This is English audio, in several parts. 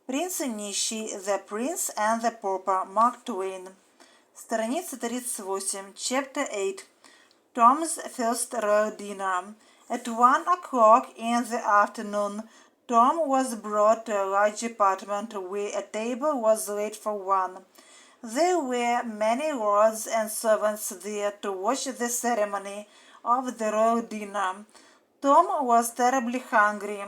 Принц и нищий, The Prince and the Pauper, Mark Twain. Страница 38, Chapter 8. Tom's first royal dinner. At 1 o'clock in the afternoon, Tom was brought to a large apartment where a table was laid for one. There were many lords and servants there to watch the ceremony of the royal dinner. Tom was terribly hungry.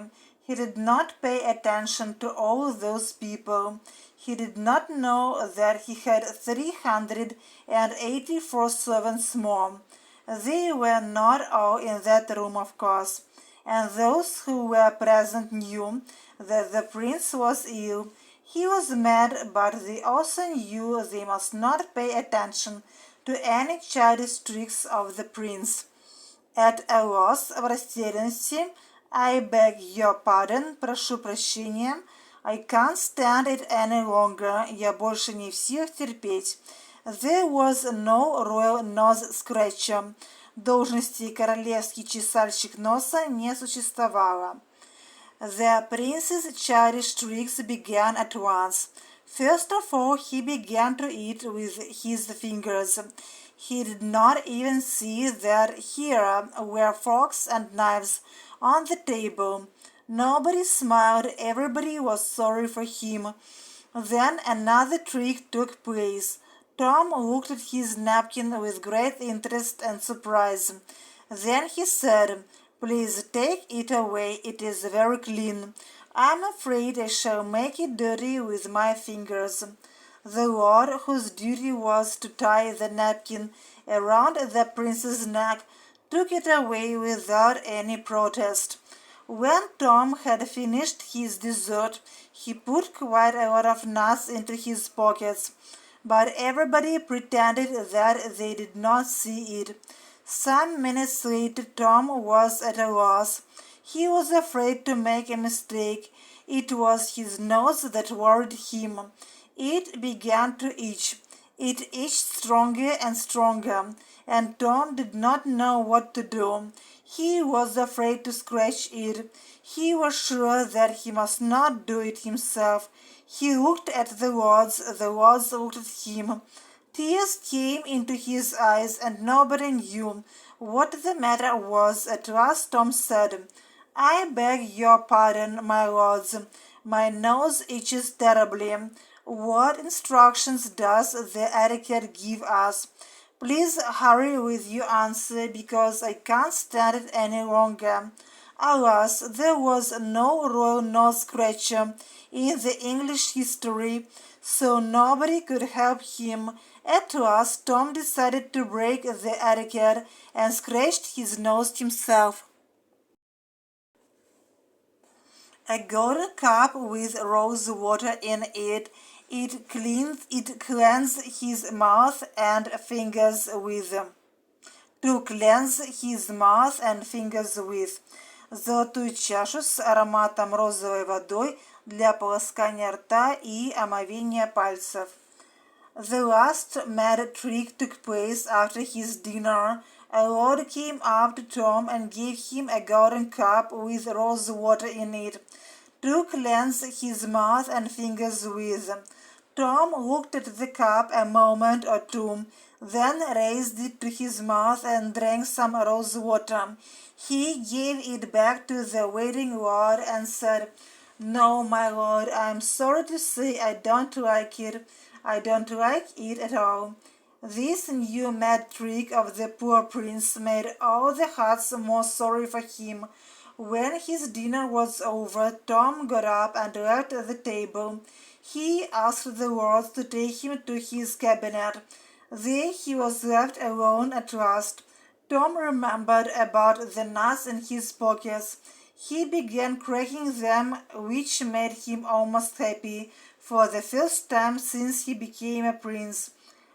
He did not pay attention to all those people. He did not know that he had 384 servants more. They were not all in that room, of course, and those who were present knew that the prince was ill. He was mad, but they also knew they must not pay attention to any childish tricks of the prince. At a loss, в растерянности, I beg your pardon, прошу прощения, I can't stand it any longer, я больше не в силах терпеть. There was no royal nose scratcher. Должности королевский чесальщик носа не существовало. The prince's childish tricks began at once. First of all, he began to eat with his fingers. He did not even see that here were forks and knives on the table. Nobody smiled, everybody was sorry for him. Then another trick took place. Tom looked at his napkin with great interest and surprise. Then he said, "Please take it away, it is very clean. I'm afraid I shall make it dirty with my fingers." The lord, whose duty was to tie the napkin around the prince's neck, took it away without any protest. When Tom had finished his dessert, he put quite a lot of nuts into his pockets, but everybody pretended that they did not see it. Some minutes later, Tom was at a loss. He was afraid to make a mistake. It was his nose that worried him. It began to itch. It itched stronger and stronger, and Tom did not know what to do. He was afraid to scratch it. He was sure that he must not do it himself. He looked at the lords looked at him. Tears came into his eyes, and nobody knew what the matter was. At last Tom said, "I beg your pardon, my lords. My nose itches terribly. What instructions does the etiquette give us? Please hurry with your answer, because I can't stand it any longer." Alas, there was no royal nose scratcher in the English history, so nobody could help him. At last, Tom decided to break the etiquette and scratched his nose himself. A golden cup with rose water in it. It cleansed his mouth and fingers with. To cleanse his mouth and fingers with. Золотую чашу с ароматом розовой водой для полоскания рта и омовения пальцев. The last mad trick took place after his dinner. A lord came up to Tom and gave him a golden cup with rose water in it, to cleanse his mouth and fingers with. Tom looked at the cup a moment or two, then raised it to his mouth and drank some rose water. He gave it back to the waiting lord and said, "No, my lord, I am sorry to say I don't like it. I don't like it at all." This new mad trick of the poor prince made all the hearts more sorry for him. When his dinner was over, Tom got up and left the table. He asked the lords to take him to his cabinet. There he was left alone at last. Tom remembered about the nuts in his pockets. He began cracking them, which made him almost happy, for the first time since he became a prince.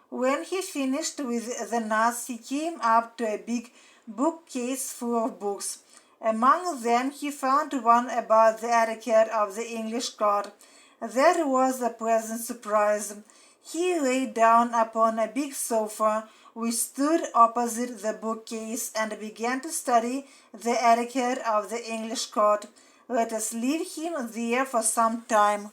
When he finished with the nuts, he came up to a big bookcase full of books. Among them he found one about the etiquette of the English court. That was a pleasant surprise. He lay down upon a big sofa which stood opposite the bookcase and began to study the etiquette of the English court. Let us leave him there for some time.